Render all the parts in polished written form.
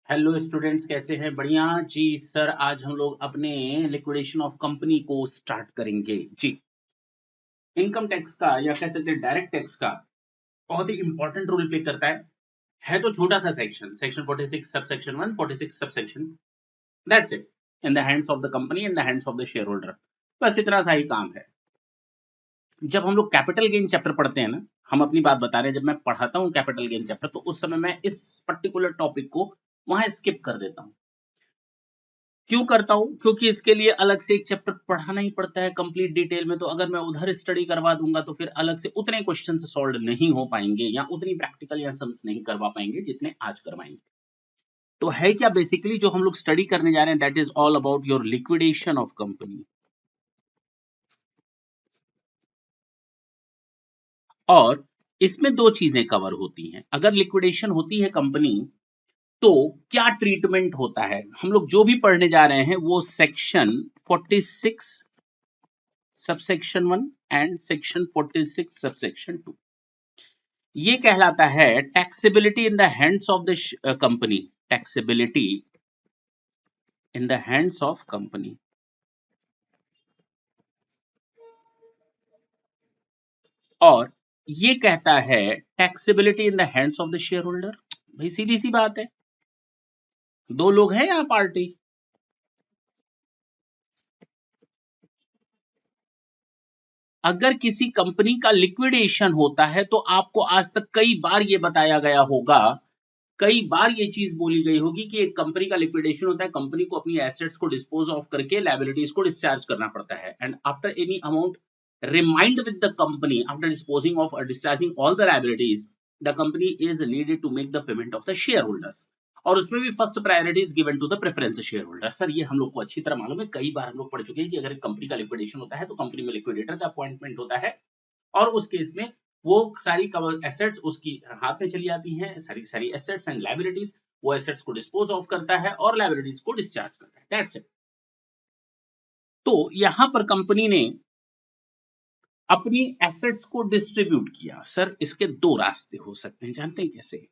Hello students, कैसे हैं? बढ़िया जी सर। आज हम लोग अपने लिक्विडेशन ऑफ कंपनी को स्टार्ट करेंगे जी। इनकम टैक्स का या कह सकते हैं डायरेक्ट टैक्स का बहुत ही इंपॉर्टेंट रोल प्ले करता है तो छोटा सा section, section 46 sub section 1, 46 sub section, that's it. In the hands of the company, in the hands of the share holder, बस इतना सा ही काम है। जब हम लोग कैपिटल गेन चैप्टर पढ़ते हैं ना, हम अपनी बात बता रहे हैं, जब मैं पढ़ाता हूँ कैपिटल गेन चैप्टर तो उस समय मैं इस पर्टिकुलर टॉपिक को वहां स्किप कर देता हूँ। क्यों करता हूं? क्योंकि इसके लिए अलग से एक चैप्टर पढ़ाना ही पड़ता है कंप्लीट डिटेल में। तो अगर मैं उधर स्टडी करवा दूंगा तो फिर अलग से उतने क्वेश्चन सॉल्व नहीं हो पाएंगे या उतनी प्रैक्टिकल या सम्स नहीं करवा पाएंगे जितने आज करवाएंगे। तो है क्या बेसिकली जो हम लोग स्टडी करने जा रहे हैं, that is all about your liquidation of company. और इसमें दो चीजें कवर होती हैं। अगर लिक्विडेशन होती है कंपनी तो क्या ट्रीटमेंट होता है। हम लोग जो भी पढ़ने जा रहे हैं वो section 46 subsection 1 and section 46 subsection 2 ये कहलाता है taxability in the hands of the company. Taxability in the hands of company. और ये कहता है taxability in the hands of the share holder. भाई सीधी सी बात है, दो लोग हैं यहाँ पार्टी। अगर किसी कंपनी का लिक्विडेशन होता है तो आपको आज तक कई बार ये बताया गया होगा, कई बार ये चीज बोली गई होगी कि एक कंपनी का लिक्विडेशन होता है, कंपनी को अपनी एसेट्स को डिस्पोज ऑफ करके लायबिलिटीज को डिस्चार्ज करना पड़ता है। And after any amount remained with the company after disposing of और discharging all the liabilities, the company is needed to make the payment of the shareholders. और उसमें भी first priority is given to the preference shareholder. Sir ये हम लोग को अच्छी तरह मालूम है, कई बार हम लोग पढ़ चुके हैं कि अगर एक कंपनी का लिक्विडेशन होता है तो कंपनी में लिक्विडेटर का अपॉइंटमेंट होता है और उस केस में वो सारी एसेट्स उसकी हाथ में चली जाती हैं, सारी सारी एसेट्स एंड लायबिलिटीज। वो एसेट्स को डिस्पोज ऑफ करता है और लायबिलिटीज को डिस्चार्ज करता है, दैट्स इट। तो यहां पर कंपनी ने अपनी एसेट्स को डिस्ट्रीब्यूट किया। सर इसके दो रास्ते हो सकते हैं, जानते हैं कैसे?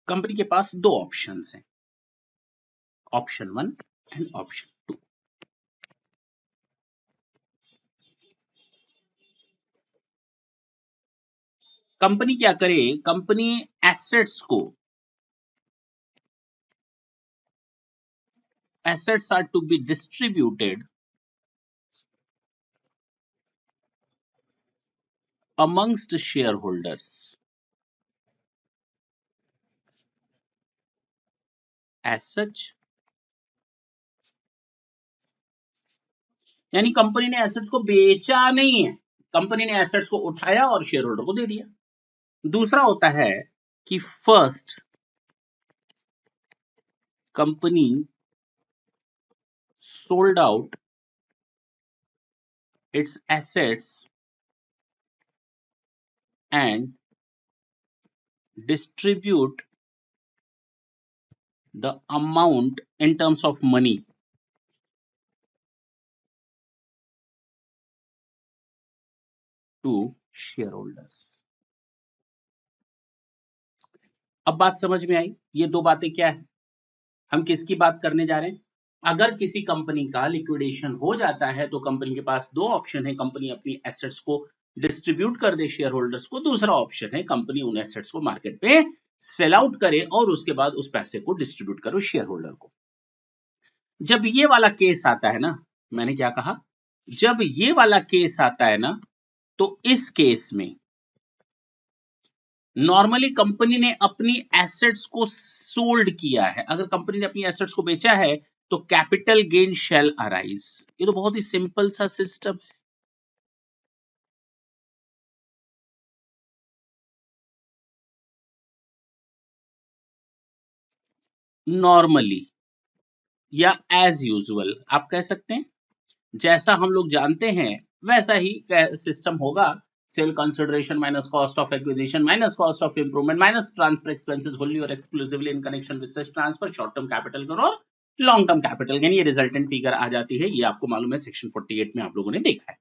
कंपनी के पास दो ऑप्शंस हैं, ऑप्शन 1 एंड ऑप्शन 2। कंपनी क्या करे? Company assets are to be distributed amongst shareholders as such। यानी कंपनी ने एसेट्स को बेचा नहीं है, कंपनी ने एसेट्स को उठाया और शेयर होल्डर को दे दिया। दूसरा होता है कि first company sold out its assets and distribute the amount in terms of money to shareholders. अब बात समझ में आई? ये दो बातें क्या है, हम किसकी बात करने जा रहे हैं? अगर किसी कंपनी का लिक्विडेशन हो जाता है तो कंपनी के पास दो ऑप्शन है, कंपनी अपनी एसेट्स को डिस्ट्रीब्यूट कर दे शेयर होल्डर्स को। दूसरा ऑप्शन है कंपनी उन एसेट्स को मार्केट पे सेल आउट करे और उसके बाद उस पैसे को डिस्ट्रीब्यूट करो शेयर होल्डर को। जब ये वाला केस आता है ना, मैंने क्या कहा, जब ये वाला केस आता है ना, तो इस केस में नॉर्मली कंपनी ने अपनी एसेट्स को सोल्ड किया है। अगर कंपनी ने अपनी एसेट्स को बेचा है तो कैपिटल गेन शैल अराइज। ये तो बहुत ही सिंपल सा सिस्टम है। नॉर्मली या एज यूजुअल आप कह सकते हैं, जैसा हम लोग जानते हैं वैसा ही सिस्टम होगा। Sale consideration minus cost of acquisition minus cost of improvement minus transfer expenses wholly और exclusively in connection with such transfer, short term capital gain और लॉन्ग टर्म कैपिटल गेन। ये रिजल्टेंट फिगर आ जाती है, ये आपको मालूम है सेक्शन 48 में आप लोगों ने देखा है।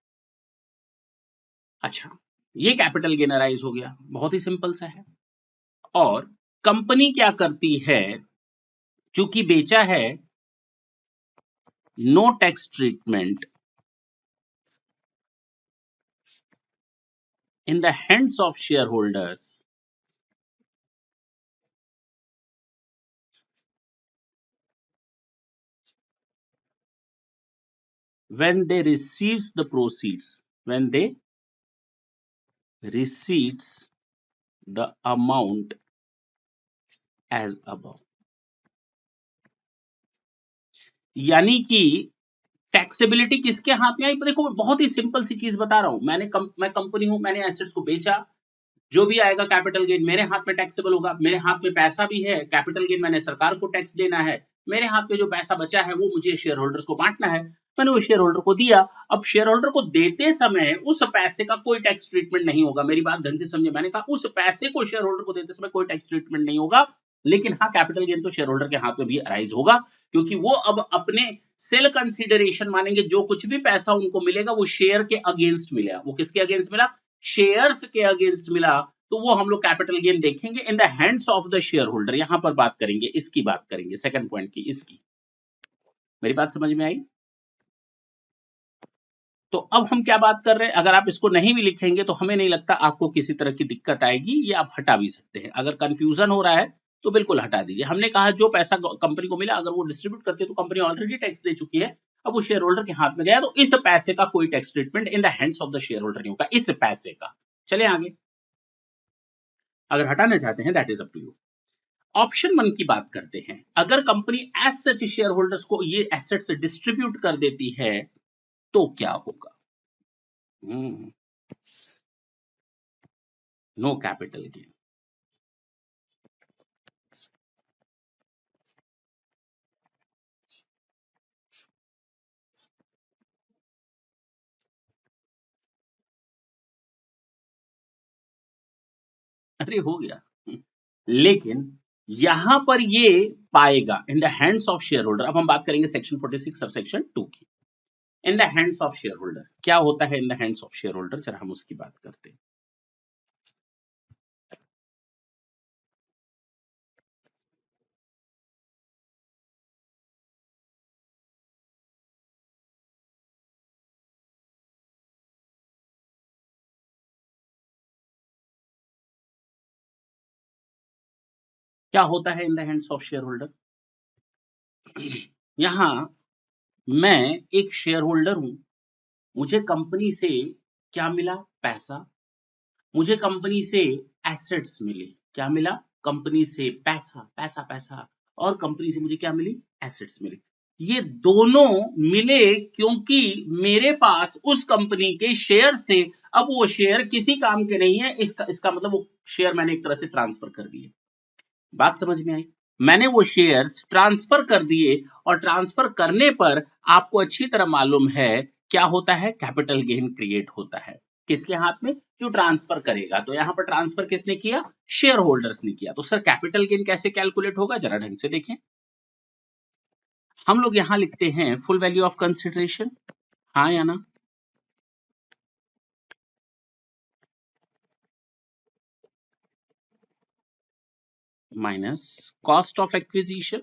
अच्छा, ये कैपिटल गेन अराइज हो गया, बहुत ही सिंपल सा है। और कंपनी क्या करती है, चूंकि बेचा है, no tax treatment in the hands of shareholders when they receives the proceeds, when they receives the amount as above। यानी कि टैक्सेबिलिटी किसके हाथ में आई? देखो बहुत ही सिंपल सी चीज बता रहा हूं, मैं कंपनी हूं, मैंने एसेट्स को बेचा, जो भी आएगा कैपिटल गेन मेरे हाथ में टैक्सेबल होगा, मेरे हाथ में पैसा भी है, कैपिटल गेन मैंने सरकार को टैक्स देना है, मेरे हाथ में जो पैसा बचा है वो मुझे शेयर होल्डर्स को बांटना है, मैंने वो शेयर होल्डर को दिया। अब शेयर होल्डर को देते समय उस पैसे का कोई टैक्स ट्रीटमेंट नहीं होगा, मेरी बात ढंग से समझे, मैंने कहा उस पैसे को शेयर होल्डर को देते समय कोई टैक्स ट्रीटमेंट नहीं होगा, लेकिन हाँ कैपिटल गेन तो शेयर होल्डर के हाथ में भी अराइज होगा, क्योंकि वो अब अपने सेल कंसीडरेशन मानेंगे, जो कुछ भी पैसा उनको मिलेगा वो शेयर के अगेंस्ट मिलेगा। वो किसके अगेंस्ट मिला? शेयर्स के अगेंस्ट मिला, तो वो हम लोग कैपिटल गेन देखेंगे इन the hands of the share holder. यहां पर बात करेंगे, इसकी बात करेंगे, सेकंड पॉइंट की, इसकी। मेरी बात समझ में आई? तो अब हम क्या बात कर रहे हैं, अगर आप इसको नहीं भी लिखेंगे तो हमें नहीं लगता आपको किसी तरह की दिक्कत आएगी, ये आप हटा भी सकते हैं। अगर कंफ्यूजन हो रहा है तो बिल्कुल हटा दीजिए। हमने कहा जो पैसा कंपनी को मिला अगर वो डिस्ट्रीब्यूट करती है तो कंपनी ऑलरेडी टैक्स दे चुकी है, अब वो शेयर होल्डर के हाथ में गया, तो इस पैसे का कोई tax treatment in the hands of the share holder नहीं होगा, इस पैसे का। चले आगे, अगर हटाना चाहते हैं that is up to you. Option 1 की बात करते हैं, अगर company as such shareholders को ये एसेट्स डिस्ट्रीब्यूट कर देती है तो क्या होगा? No capital gain. अरे हो गया, लेकिन यहां पर ये पाएगा in the hands of shareholder. अब हम बात करेंगे सेक्शन 46 सब सेक्शन 2 की। इन the hands of share holder क्या होता है? इन the hands of share holder, जरा हम उसकी बात करते हैं। क्या होता है इन the hands of share holder? यहां मैं एक शेयर होल्डर हूं, मुझे कंपनी से क्या मिला? पैसा। मुझे कंपनी से एसेट्स मिली। क्या मिला? कंपनी से पैसा, पैसा पैसा, और कंपनी से मुझे क्या मिली? एसेट्स मिली। ये दोनों मिले क्योंकि मेरे पास उस कंपनी के शेयर थे। अब वो शेयर किसी काम के नहीं है, इसका मतलब वो शेयर मैंने एक तरह से ट्रांसफर कर दिए। बात समझ में आई? मैंने वो शेयर्स ट्रांसफर कर दिए, और ट्रांसफर करने पर आपको अच्छी तरह मालूम है क्या होता है? कैपिटल गेन क्रिएट होता है। किसके हाथ में? जो ट्रांसफर करेगा। तो यहां पर ट्रांसफर किसने किया? शेयर होल्डर्स ने किया। तो सर कैपिटल गेन कैसे कैलकुलेट होगा, जरा ढंग से देखें। हम लोग यहां लिखते हैं फुल वैल्यू ऑफ कंसिडरेशन, हाँ या ना? Minus cost of acquisition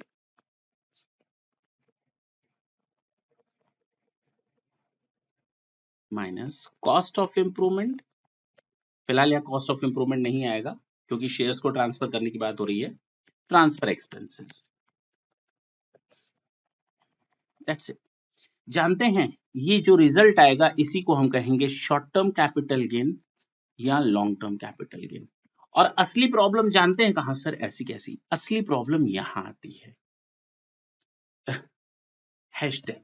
minus cost of improvement. फिलहाल यहाँ कॉस्ट ऑफ इंप्रूवमेंट नहीं आएगा क्योंकि शेयर्स को ट्रांसफर करने की बात हो रही है। Transfer expenses, that's it. जानते हैं ये जो रिजल्ट आएगा इसी को हम कहेंगे शॉर्ट टर्म कैपिटल गेन या लॉन्ग टर्म कैपिटल गेन। और असली प्रॉब्लम जानते हैं कहां? सर ऐसी कैसी? असली प्रॉब्लम यहां आती है, हैशटैग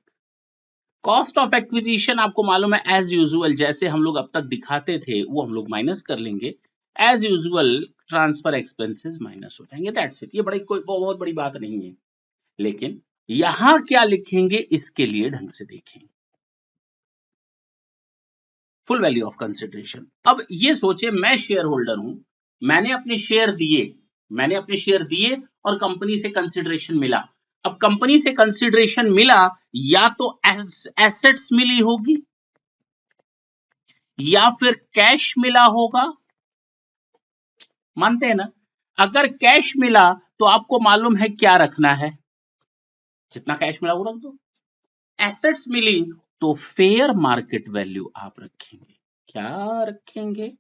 कॉस्ट ऑफ एक्विजिशन। आपको मालूम है एज यूजुअल जैसे हम लोग अब तक दिखाते थे वो हम लोग माइनस कर लेंगे, as usual transfer expenses minus हो जाएंगे, दैट्स इट। ये बड़ी कोई बहुत बड़ी बात नहीं है, लेकिन यहां क्या लिखेंगे इसके लिए ढंग से देखें। Full value of consideration. अब ये सोचे मैं शेयर होल्डर हूं, मैंने अपने शेयर दिए और कंपनी से कंसिडरेशन मिला। अब कंपनी से कंसिडरेशन मिला या तो एसेट्स मिली होगी या फिर कैश मिला होगा? मानते हैं ना? अगर कैश मिला तो आपको मालूम है क्या रखना है, जितना कैश मिला वो रख दो। एसेट्स मिली तो फेयर मार्केट वैल्यू आप रखेंगे। क्या रखेंगे?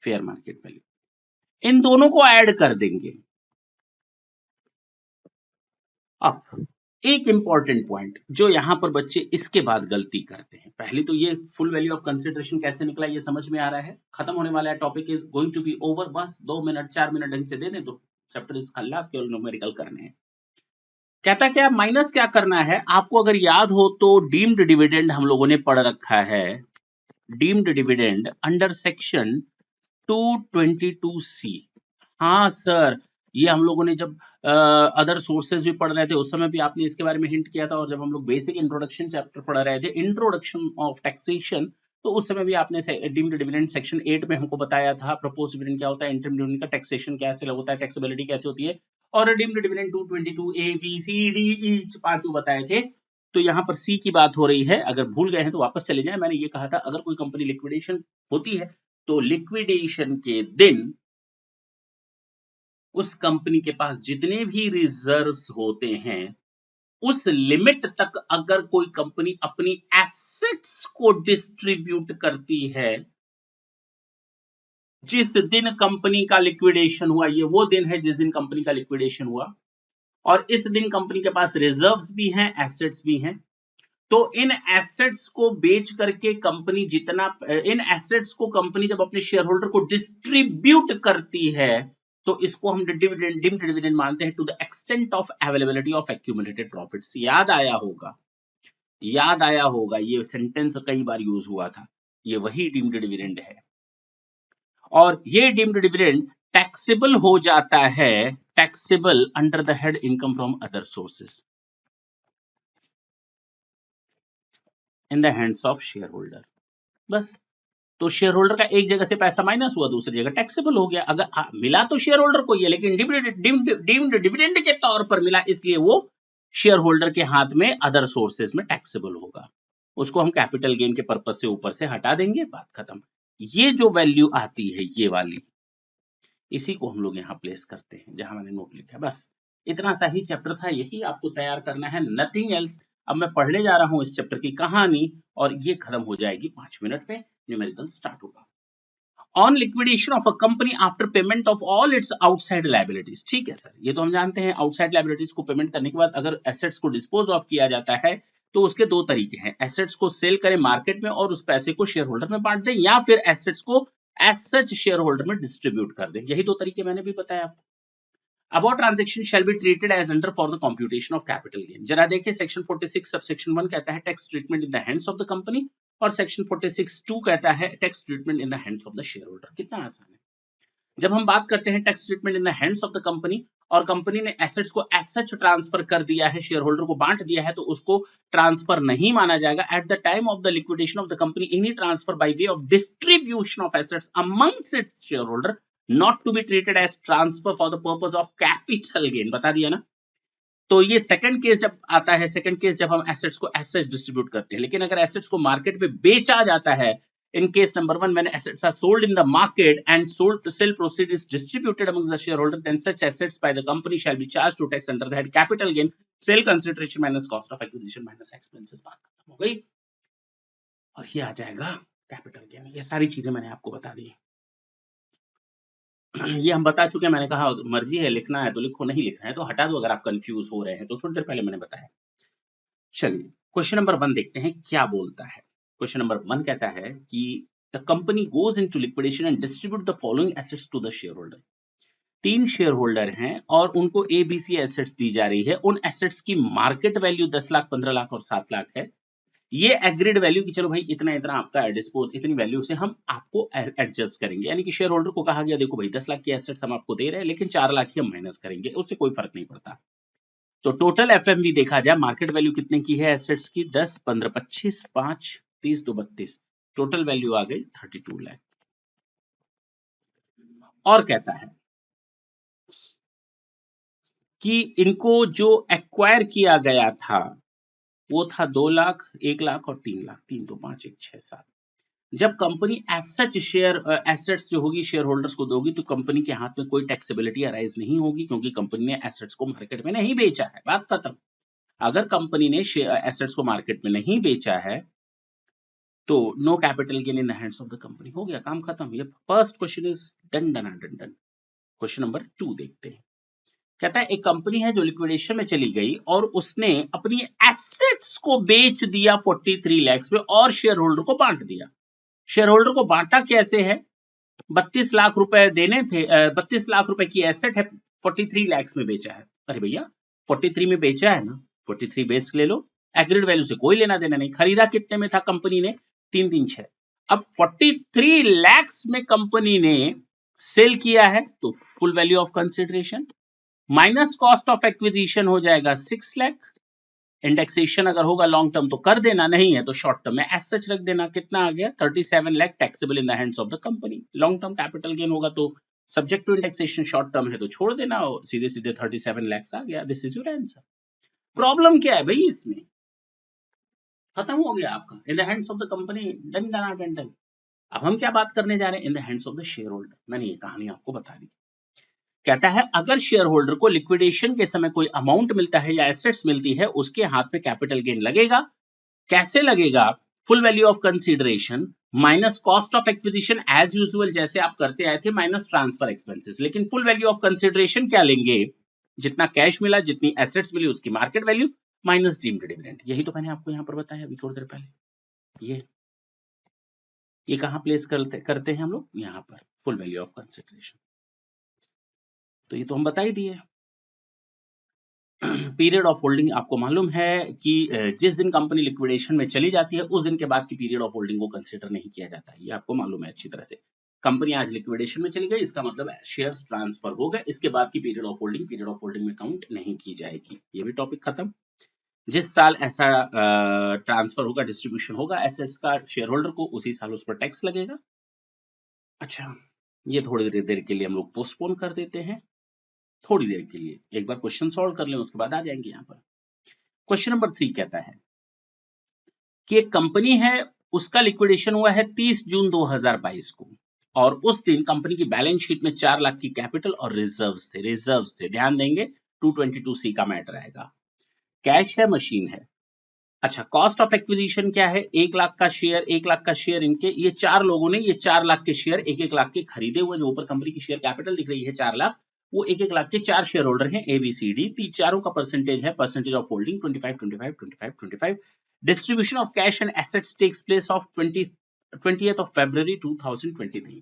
Fair market value. इन दोनों को ऐड कर देंगे। अब एक इंपॉर्टेंट पॉइंट जो यहां पर बच्चे इसके बाद गलती करते हैं, पहले तो ये फुल वैल्यू ऑफ कंसिडरेशन कैसे निकला ये समझ में आ रहा है, खत्म होने वाला है, topic is going to be over, बस 2 मिनट 4 मिनट ढंग से देने दो, चैप्टर इस खल्लास, केवल न्यूमेरिकल करने हैं। कहता क्या माइनस क्या करना है आपको, अगर याद हो तो डीम्ड डिविडेंड हम लोगों ने पढ़ रखा है, deemed dividend under section 222C। हाँ सर, ये हम लोगों ने जब अदर सोर्सेज भी पढ़ रहे थे उस समय भी आपने इसके बारे में हिंट किया था, और जब हम लोग बेसिक इंट्रोडक्शन चैप्टर पढ़ रहे थे, इंट्रोडक्शन ऑफ टैक्सेशन, तो उस समय भी आपने डीम्ड डिविडेंड सेक्शन 8 में हमको बताया था प्रपोज डिविडेंड क्या होता है, इंटरम डिविडेंड का टैक्सेशन कैसे होता है, टैक्सेबिलिटी कैसे होती है, और deemed dividend 222 A B C D E पांचों बताए थे। तो यहाँ पर सी की बात हो रही है, अगर भूल गए हैं तो वापस चले जाएं, मैंने ये कहा था अगर कोई कंपनी लिक्विडेशन होती है तो लिक्विडेशन के दिन उस कंपनी के पास जितने भी रिजर्व्स होते हैं उस लिमिट तक अगर कोई कंपनी अपनी एसेट्स को डिस्ट्रीब्यूट करती है, जिस दिन कंपनी का लिक्विडेशन हुआ, ये वो दिन है जिस दिन कंपनी का लिक्विडेशन हुआ, और इस दिन कंपनी के पास रिजर्व्स भी हैं एसेट्स भी हैं, तो इन एसेट्स को बेच करके कंपनी जितना, इन एसेट्स को कंपनी जब अपने शेयर होल्डर को डिस्ट्रीब्यूट करती है तो इसको हम डिविडेंड, डीम्ड डिविडेंड मानते हैं, to the extent of availability of accumulated profits. याद आया होगा, याद आया होगा, ये सेंटेंस कई बार यूज हुआ था, ये वही डीम्ड डिविडेंड है, और ये डीम्ड डिविडेंड टैक्सेबल हो जाता है, taxable under the head income from other sources in the hands of share holder. बस, तो शेयर होल्डर का एक जगह से पैसा माइनस हुआ, दूसरी जगह टैक्सेबल हो गया। अगर मिला तो शेयर होल्डर को ये, लेकिन डीम्ड डिविडेंड के तौर पर मिला, इसलिए वो शेयर होल्डर के हाथ में अदर सोर्सेज में टैक्सेबल होगा, उसको हम कैपिटल गेन के पर्पज से ऊपर से हटा देंगे, बात खत्म। ये जो वैल्यू आती है ये वाली, इसी को हम लोग यहाँ प्लेस करते हैं जहां मैंने नोट लिखा है। बस इतना सा ही चैप्टर था, यही आपको तैयार करना है, नथिंग एल्स। अब मैं पढ़ने जा रहा हूं इस चैप्टर की कहानी, और ये खत्म हो जाएगी 5 मिनट में, न्यूमेरिकल स्टार्ट होगा। On liquidation of a company after payment of all it's outside liabilities. ठीक है सर, ये तो हम जानते हैं, आउटसाइड लायबिलिटीज को पेमेंट करने के बाद अगर एसेट्स को डिस्पोज ऑफ किया जाता है तो उसके दो तरीके हैं, एसेट्स को सेल करें मार्केट में और उस पैसे को शेयर होल्डर में बांट दें, या फिर एसेट्स को एज सच शेयर होल्डर में डिस्ट्रीब्यूट कर दें। यही दो तरीके मैंने भी बताया आपको। About transaction shall be treated as under for the computation of capital gain। जरा देखिए सेक्शन 46 सबसेक्शन 1 कहता है tax treatment in the hands of the company, और सेक्शन 46(2) कहता है tax treatment in the hands of the share holder. कितना आसान है। जब हम बात करते हैं tax treatment in the hands of the company, और कंपनी ने एसेट्स को एज सच ट्रांसफर कर दिया है, शेयर होल्डर को बांट दिया है, तो उसको ट्रांसफर नहीं माना जाएगा। At the time of the liquidation of the company any transfer by way of distribution of assets amongst its share holder not to be treated as transfer for the purpose of capital gain। बता दिया ना। तो ये second case जब आता है, second case जब हम एसेट्स को एसेट्स डिस्ट्रीब्यूट करते हैं, लेकिन अगर एसेट्स को मार्केट में बेचा जाता है, in case number 1 when assets are sold in the market and sold to sell proceeds is distributed among the shareholder, then such assets by the company shall be charged to tax under the head capital gain, sale consideration minus cost of acquisition minus expenses। बात खत्म हो गई, और ये आ जाएगा capital gain. ये सारी चीजें मैंने आपको बता दी, ये हम बता चुके हैं, मैंने कहा मर्जी है लिखना है तो लिखो, नहीं लिखना है तो हटा दो, अगर आप कंफ्यूज हो रहे हैं तो, थोड़ी देर पहले मैंने बताया। चलिए क्वेश्चन नंबर 1 देखते हैं क्या बोलता है। क्वेश्चन नंबर 1 कहता है कि the company goes into liquidation and distribute the following assets to the shareholder. 3 shareholder हैं और उनको एबीसी एसेट्स दी जा रही है। उन एसेट्स की मार्केट वैल्यू 10 लाख, 15 लाख और 7 लाख है। ये एग्रीड वैल्यू की चलो भाई इतना इतना आपका डिस्पोज, इतनी वैल्यू से हम आपको एडजस्ट करेंगे, यानी कि शेयर होल्डर को कहा गया देखो भाई 10 लाख की एसेट्स हम आपको दे रहे हैं, लेकिन 4 लाख ही हम माइनस करेंगे, उससे कोई फर्क नहीं पड़ता। तो टोटल एफएमवी देखा जाए, मार्केट वैल्यू कितने की है एसेट्स की, 10, 15, 25, 5, 30, 2, 32, टोटल वैल्यू आ गई 32 लाख। और कहता है कि इनको जो एक्वायर किया गया था वो था 2 लाख, 1 लाख और 3 लाख, 3 तो 5, 1, 6, 7। जब company as such share assets जो होगी शेयर होल्डर्स को दोगी तो कंपनी के हाथ में कोई टैक्सेबिलिटी अराइज नहीं होगी, क्योंकि कंपनी ने एसेट्स को मार्केट में नहीं बेचा है, बात खत्म। अगर कंपनी ने एसेट्स को मार्केट में नहीं बेचा है तो no capital gain in the hands of the company, हो गया काम खत्म। ये first question is done done done done. Question number 2 देखते हैं। कहता है एक कंपनी है जो लिक्विडेशन में चली गई और उसने अपनी एसेट्स को बेच दिया 43 लाख में और शेयर होल्डर को बांट दिया। शेयर होल्डर को बांटा कैसे है? 32 लाख रुपए देने थे, 32 लाख रुपए की एसेट है, 43 लाख में बेचा है। अरे भैया 43 में बेचा है ना, 43 बेस ले लो, एग्रीड वैल्यू से कोई लेना देना नहीं। खरीदा कितने में था कंपनी ने? 336। अब 43 लाख में कंपनी ने सेल किया है तो full value of consideration minus cost of acquisition हो जाएगा 6 लाख। इंडेक्सेशन अगर होगा लॉन्ग टर्म तो कर देना, नहीं है तो शॉर्ट टर्म में एज सच रख देना। कितना आ गया? 37 lakh taxable in the hands of the company. Long term capital gain होगा तो subject to indexation, short term है तो छोड़ देना, और सीधे सीधे 37 लाख आ गया। This is your answer. Problem क्या है भाई इसमें? खत्म हो गया आपका। इन the hands of the company, done done done done. अब हम क्या बात करने जा रहे हैं? इन the hands of the share holder. मैंने ये कहानी आपको बता दी। कहता है अगर शेयर होल्डर को लिक्विडेशन के समय कोई अमाउंट मिलता है या एसेट्स मिलती है, उसके हाथ में कैपिटल गेन लगेगा। कैसे लगेगा? Full value of consideration minus cost of acquisition as usual, जैसे आप करते आए थे, माइनस ट्रांसफर एक्सपेंसेस। लेकिन फुल वैल्यू ऑफ कंसीडरेशन क्या लेंगे? जितना कैश मिला, जितनी एसेट्स मिली, उसकी market value minus deemed dividend. यही तो मैंने आपको यहां पर बताया अभी थोड़ी देर पहले। ये कहां प्लेस करते हैं हम लोग? यहां पर फुल वैल्यू ऑफ कंसीडरेशन। तो ये तो हम बता ही दिए। पीरियड ऑफ होल्डिंग आपको मालूम है कि जिस दिन कंपनी लिक्विडेशन में चली जाती है उस दिन के बाद की पीरियड ऑफ होल्डिंग को कंसीडर नहीं किया जाता है। ये आपको मालूम है अच्छी तरह से। कंपनी आज लिक्विडेशन में चली गई, इसका मतलब शेयर्स ट्रांसफर हो गए, इसके बाद की पीरियड ऑफ होल्डिंग में काउंट नहीं की जाएगी। ये भी टॉपिक खत्म। जिस साल ऐसा ट्रांसफर होगा, डिस्ट्रीब्यूशन होगा एसेट्स का शेयर होल्डर को, उसी साल उस पर टैक्स लगेगा। अच्छा, ये थोड़ी देर के लिए हम लोग पोस्टपोन कर देते हैं, थोड़ी देर के लिए। एक बार क्वेश्चन सॉल्व कर लें, उसके बाद आ जाएंगे यहाँ पर। क्वेश्चन नंबर 3 कहता है कि एक कंपनी है, उसका लिक्विडेशन हुआ है 30 जून 2022 को, और उस दिन कंपनी की बैलेंस शीट में 4 लाख की कैपिटल और रिजर्व्स थे। ध्यान देंगे 222C का मैटर आएगा। कैश है, मशीन है। अच्छा, कॉस्ट ऑफ एक्विजिशन क्या है? 1 लाख का शेयर इनके, ये 4 लोगों ने ये 4 लाख के शेयर 1-1 लाख के खरीदे हुए। जो ऊपर कंपनी की शेयर कैपिटल दिख रही है 4 लाख, वो 1-1 लाख के 4 शेयर होल्डर हैं, ABCD। चारों का परसेंटेज है, percentage of holding 25 25 25 25। Distribution of cash and assets takes place of 20th of February 2023।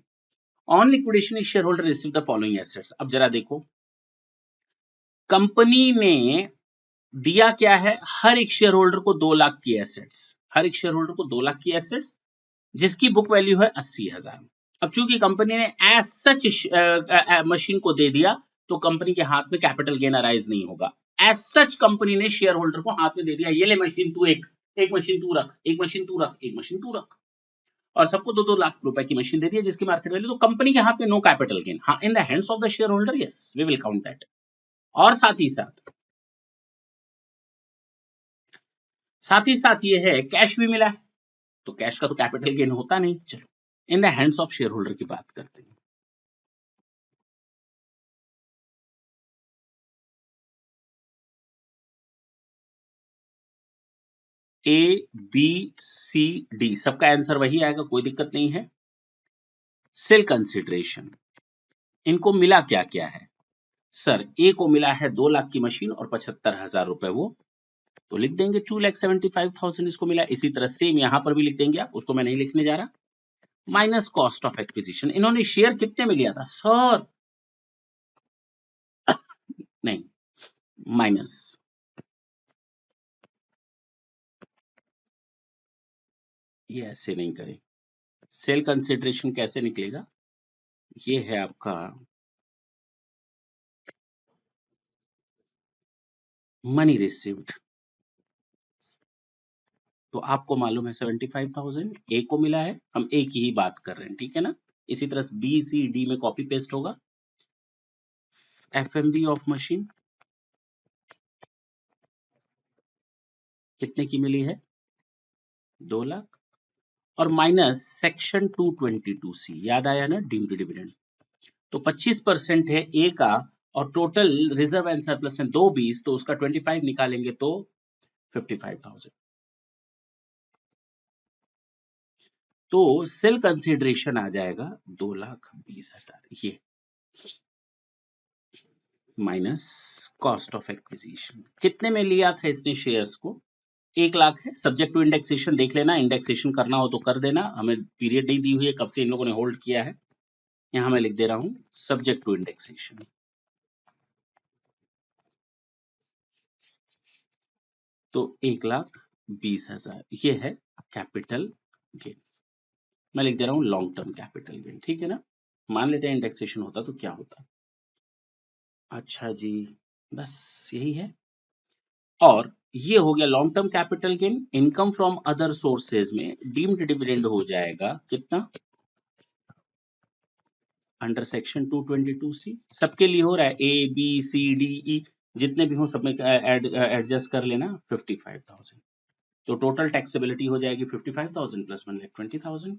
On liquidation is shareholder receive the following assets. अब जरा देखो, कंपनी ने दिया क्या है? हर एक शेयर होल्डर को 2 लाख की एसेट्स, हर एक शेयर होल्डर को 2 लाख की एसेट्स, जिसकी बुक वैल्यू है 80,000। अब चूंकि कंपनी ने एज सच मशीन को दे दिया तो कंपनी के हाथ में कैपिटल गेन अराइज नहीं होगा। एज सच कंपनी ने शेयर होल्डर को हाथ में दे दिया, ये ले मशीन तू, एक मशीन तू रख, एक मशीन तू रख, एक मशीन तू रख, और सबको 2-2 लाख रुपए की मशीन दे दी है जिसकी मार्केट वैल्यू। तो कंपनी के हाथ में नो कैपिटल गेन। हाँ, in the hands of the shareholder, yes we will count that. और साथ ही साथ ये है कैश भी मिला है, तो कैश का तो कैपिटल गेन होता नहीं। चलो इन the hands of share holder की बात करते हैं। ABCD सबका आंसर वही आएगा, कोई दिक्कत नहीं है। सेल कंसिडरेशन, इनको मिला क्या क्या है? सर ए को मिला है 2 लाख की मशीन और 75,000 रुपए, वो तो लिख देंगे 2,75,000 इसको मिला। इसी तरह सेम यहां पर भी लिख देंगे आप, उसको मैं नहीं लिखने जा रहा। माइनस कॉस्ट ऑफ एक्विजिशन, इन्होंने शेयर कितने में लिया था सर? नहीं, माइनस, ये ऐसे नहीं करें। सेल कंसिडरेशन कैसे निकलेगा? ये है आपका मनी रिसीव्ड, तो आपको मालूम है 75,000 ए को मिला है, हम ए की ही बात कर रहे हैं, ठीक है ना। इसी तरह BCD में कॉपी पेस्ट होगा। FMV ऑफ मशीन कितने की मिली है? 2 लाख। और माइनस सेक्शन 222C, याद आया ना, डीम्ड डिविडेंड। तो 25% है ए का, और टोटल रिजर्व एंड सरप्लस है 220, तो उसका 25 निकालेंगे तो 55,000। तो सेल कंसिडरेशन आ जाएगा 2,20,000, ये माइनस कॉस्ट ऑफ एक्विजिशन। कितने में लिया था इसने शेयर्स को? 1,00,000 है। सब्जेक्ट टू इंडेक्सेशन देख लेना, इंडेक्सेशन करना हो तो कर देना, हमें पीरियड नहीं दी हुई है कब से इन लोगों ने होल्ड किया है। यहां मैं लिख दे रहा हूं सब्जेक्ट टू इंडेक्सेशन। तो 1,20,000 ये है कैपिटल गेन। मैं लिख दे रहा हूं लॉन्ग टर्म कैपिटल गेन, ठीक है ना। मान लेते हैं इंडेक्सेशन होता तो क्या होता। अच्छा जी, बस यही है। और ये हो गया long term capital gain. Income from other sources में डीम्ड डिविडेंड हो जाएगा कितना, अंडर सेक्शन 222C। सबके लिए हो रहा है, A B C D E जितने भी हो सब में एडजस्ट कर लेना 55,000। तो टोटल टैक्सेबिलिटी हो जाएगी 55,000 प्लस 1,20,000।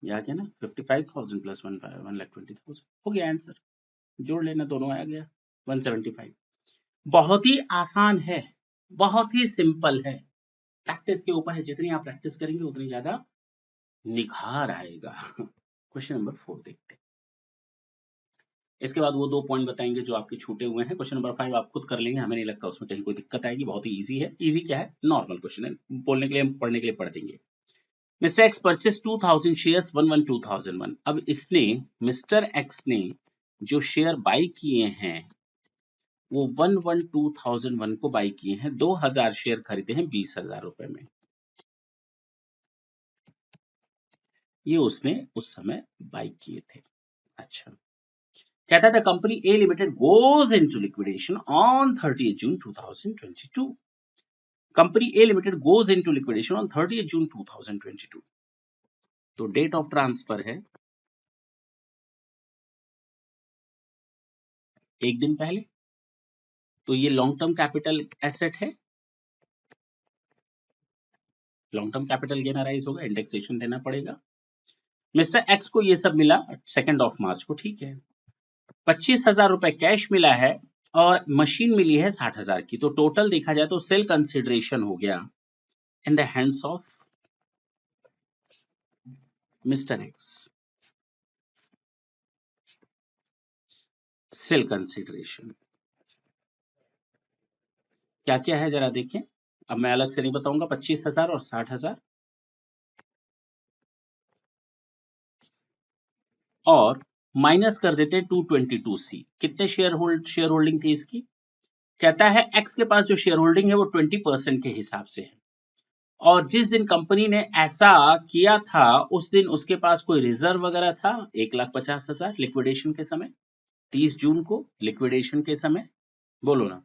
याद है ना, 55,000 प्लस 1,20,000 हो गया आंसर। जोड़ लेना, दोनों आ गया 175। बहुत ही आसान है, बहुत ही सिंपल है। प्रैक्टिस के ऊपर है, जितनी आप प्रैक्टिस करेंगे उतनी ज्यादा निखार आएगा। क्वेश्चन नंबर 4 देखते हैं। इसके बाद वो 2 पॉइंट बताएंगे जो आपके छूटे हुए हैं। क्वेश्चन नंबर 5 आप खुद कर लेंगे, हमें नहीं लगता उसमें कहीं कोई दिक्कत आएगी, बहुत ही इजी है। इजी क्या है, नॉर्मल क्वेश्चन है, बोलने के लिए हम पढ़ने के लिए पढ़ देंगे। Mister x purchase 2000 shares 112,001। अब इसने, मिस्टर एक्स ने जो शेयर बाई किए हैं वो 112,001 को बाई किए हैं, 2,000 शेयर खरीदे हैं 20,000 रुपए में। ये उसने उस समय बाई किए थे। अच्छा, कहता था company A limited goes into liquidation on 30 June 2022। Company A limited goes into liquidation on 30 जून 2022। तो डेट ऑफ ट्रांसफर है एक दिन पहले। तो ये लॉन्ग टर्म कैपिटल एसेट है, long term capital gain arise होगा, इंडेक्सेशन देना पड़ेगा। मिस्टर एक्स को ये सब मिला 2 मार्च को, ठीक है। 25,000 रुपए कैश मिला है और मशीन मिली है 60,000 की। तो टोटल देखा जाए तो सेल कंसिडरेशन हो गया इन the hands of mister x. Sale consideration क्या क्या है जरा देखें। अब मैं अलग से नहीं बताऊंगा, 25,000 और 60,000, और माइनस कर देते हैं 222C। कितने शेयर होल्डिंग थी इसकी? कहता है एक्स के पास जो शेयर होल्डिंग है वो 20% के हिसाब से है, और जिस दिन कंपनी ने ऐसा किया था उस दिन उसके पास कोई रिजर्व वगैरह था 1,50,000 लिक्विडेशन के समय, 30 जून को लिक्विडेशन के समय। बोलो ना।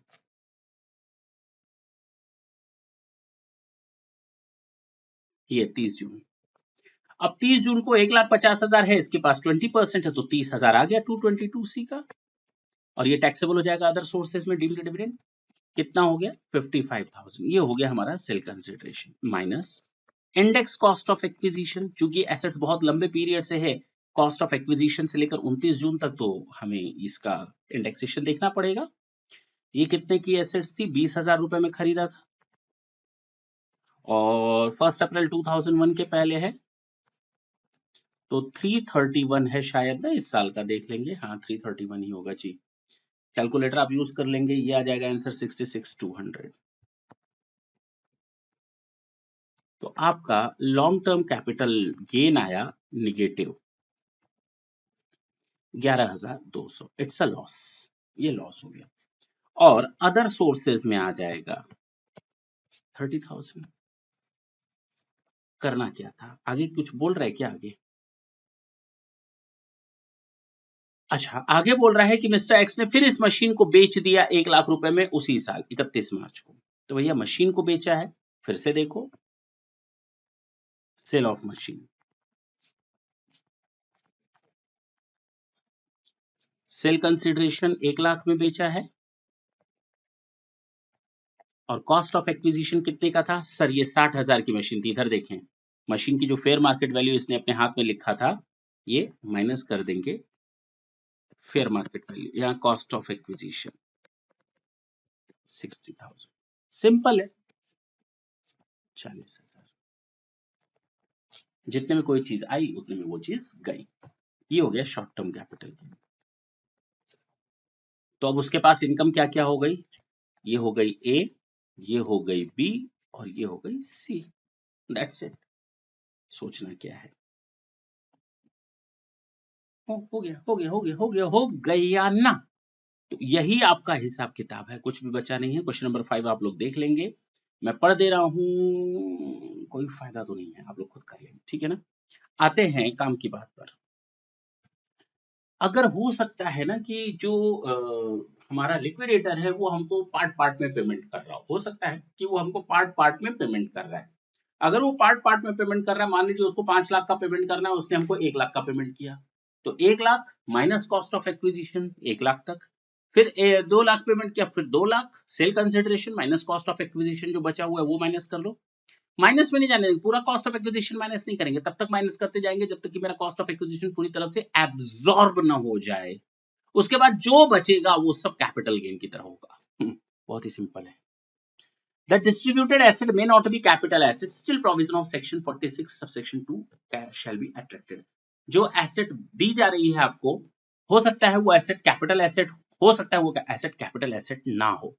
ये 30 जून। अब 30 जून को 1,50,000 है, इसके पास 20% है, तो 30,000 आ गया 222C का, और ये टैक्सेबल हो जाएगा अदर सोर्सेज में डीम्ड डिविडेंड। कितना हो गया 55,000। ये हो गया हमारा cell consideration minus index cost of acquisition. चूंकि एसेट्स बहुत लंबे पीरियड से है, कॉस्ट ऑफ एक्विजिशन से लेकर 29 जून तक, तो हमें इसका इंडेक्सेशन देखना पड़ेगा। ये कितने की एसेट्स थी, 20,000 रुपए में खरीदा था, और 1 अप्रैल 2001 के पहले है, तो 331 है शायद ना इस साल का, देख लेंगे। हाँ 331 ही होगा जी। कैलकुलेटर आप यूज कर लेंगे, ये आ जाएगा आंसर 66,200। तो आपका लॉन्ग टर्म कैपिटल गेन आया निगेटिव 11,200। इट्स अ लॉस, ये लॉस हो गया। और अदर सोर्सेज में आ जाएगा 30,000। करना क्या था आगे, कुछ बोल रहा है क्या आगे? अच्छा, आगे बोल रहा है कि मिस्टर एक्स ने फिर इस मशीन को बेच दिया 1,00,000 रुपए में उसी साल 31 मार्च को। तो भैया मशीन को बेचा है, फिर से देखो sale of machine. Sale consideration 1,00,000 में बेचा है, और कॉस्ट ऑफ एक्विजिशन कितने का था सर? ये 60,000 की मशीन थी, इधर देखें मशीन की जो फेयर मार्केट वैल्यू इसने अपने हाथ में लिखा था, ये माइनस कर देंगे फेयर मार्केट वैल्यू, यहाँ कॉस्ट ऑफ एक्विजिशन 60,000। सिंपल है, 40,000। जितने में कोई चीज आई उतने में वो चीज गई। ये हो गया शॉर्ट टर्म कैपिटल गेन। तो अब उसके पास इनकम क्या क्या हो गई, ये हो गई ए, ये हो गई बी और ये हो गई सी। That's it. सोचना क्या है, हो गया हो गया हो गया हो गया हो गया ना। तो यही आपका हिसाब किताब है, कुछ भी बचा नहीं है। क्वेश्चन नंबर 5 आप लोग देख लेंगे, मैं पढ़ दे रहा हूं, कोई फायदा तो नहीं है, आप लोग खुद कर लेंगे, ठीक है ना। आते हैं काम की बात पर। अगर हो सकता है ना कि जो हमारा लिक्विडेटर है वो हमको पार्ट पार्ट में पेमेंट कर रहा हो सकता है कि वो हमको पार्ट पार्ट में पेमेंट कर रहा है। अगर वो पार्ट पार्ट में पेमेंट कर रहा है, मान लीजिए उसको 5 लाख का पेमेंट करना है, उसने हमको 1 लाख का पेमेंट किया, तो 1 lakh minus cost of acquisition 1 lakh तक, फिर 2 लाख पेमेंट किया, फिर 2 lakh cell consideration minus cost of acquisition जो बचा हुआ है वो माइनस कर लो। माइनस में नहीं जाने देंगे, पूरा कॉस्ट ऑफ एक्विजिशन माइनस नहीं करेंगे, तब तक माइनस करते जाएंगे जब तक कि मेरा कॉस्ट ऑफ एक्विजिशन पूरी तरफ से एब्जॉर्ब ना हो जाए। उसके बाद जो बचेगा वो सब कैपिटल गेन की तरह होगा। बहुत ही सिंपल है। The distributed asset may not be capital asset, still provision of section 46 subsection 2 shall be attracted। जो एसेट दी जा रही है आपको, हो सकता है वो एसेट कैपिटल एसेट, हो सकता है वो एसेट कैपिटल एसेट ना हो।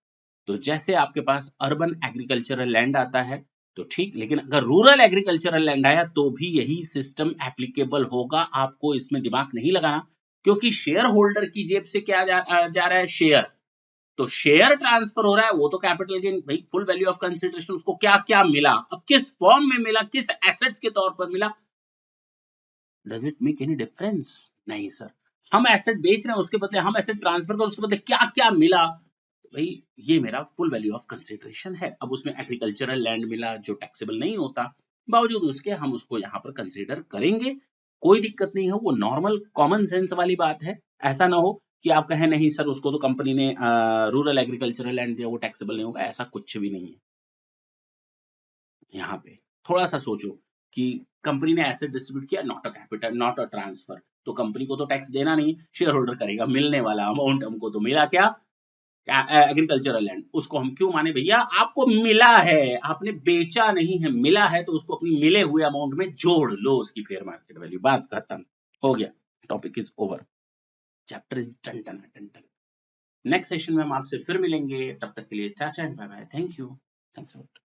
तो जैसे आपके पास अर्बन एग्रीकल्चरल लैंड आता है तो ठीक, लेकिन अगर रूरल एग्रीकल्चरल लैंड आया तो भी यही सिस्टम एप्लीकेबल होगा। आपको इसमें दिमाग नहीं लगाना, क्योंकि शेयर होल्डर की जेब से क्या जा रहा है, शेयर। तो शेयर ट्रांसफर हो रहा है, वो तो कैपिटल गेन भाई, फुल वैल्यू ऑफ कंसिडरेशन उसको क्या क्या मिला, अब किस फॉर्म में मिला, किस एसेट्स के तौर पर मिला, does it make any difference? नहीं सर। हम एसेट बेच रहे हैं, उसके बदले हम एसेट ट्रांसफर कर, उसके बदले क्या क्या मिला, भाई ये मेरा फुल वैल्यू ऑफ कंसिडरेशन है। अब उसमें एग्रीकल्चरल लैंड मिला जो टैक्सेबल नहीं होता, बावजूद उसके हम उसको यहाँ पर कंसिडर करेंगे, कोई दिक्कत नहीं है, वो नॉर्मल कॉमन सेंस वाली बात है। ऐसा ना हो कि आप कहें नहीं सर उसको तो कंपनी ने रूरल एग्रीकल्चरल लैंड दिया, वो टैक्सेबल नहीं होगा, ऐसा कुछ भी नहीं है। यहाँ पे थोड़ा सा सोचो कि कंपनी ने एसेट डिस्ट्रीब्यूट किया, not a capital, not a transfer, तो कंपनी को तो टैक्स देना नहीं, शेयर होल्डर करेगा, मिलने वाला अमाउंट हमको तो मिला क्या, एग्रीकल्चरल लैंड। उसको हम क्यों माने भैया, आपको मिला है, आपने बेचा नहीं है, मिला है, तो उसको अपनी मिले हुए अमाउंट में जोड़ लो, उसकी फेयर मार्केट वैल्यू, बात खत्म, हो गया, topic is over, chapter is done done done. Next session में हम आपसे फिर मिलेंगे, तब तक के लिए tata and bye bye, thank you, thanks a lot.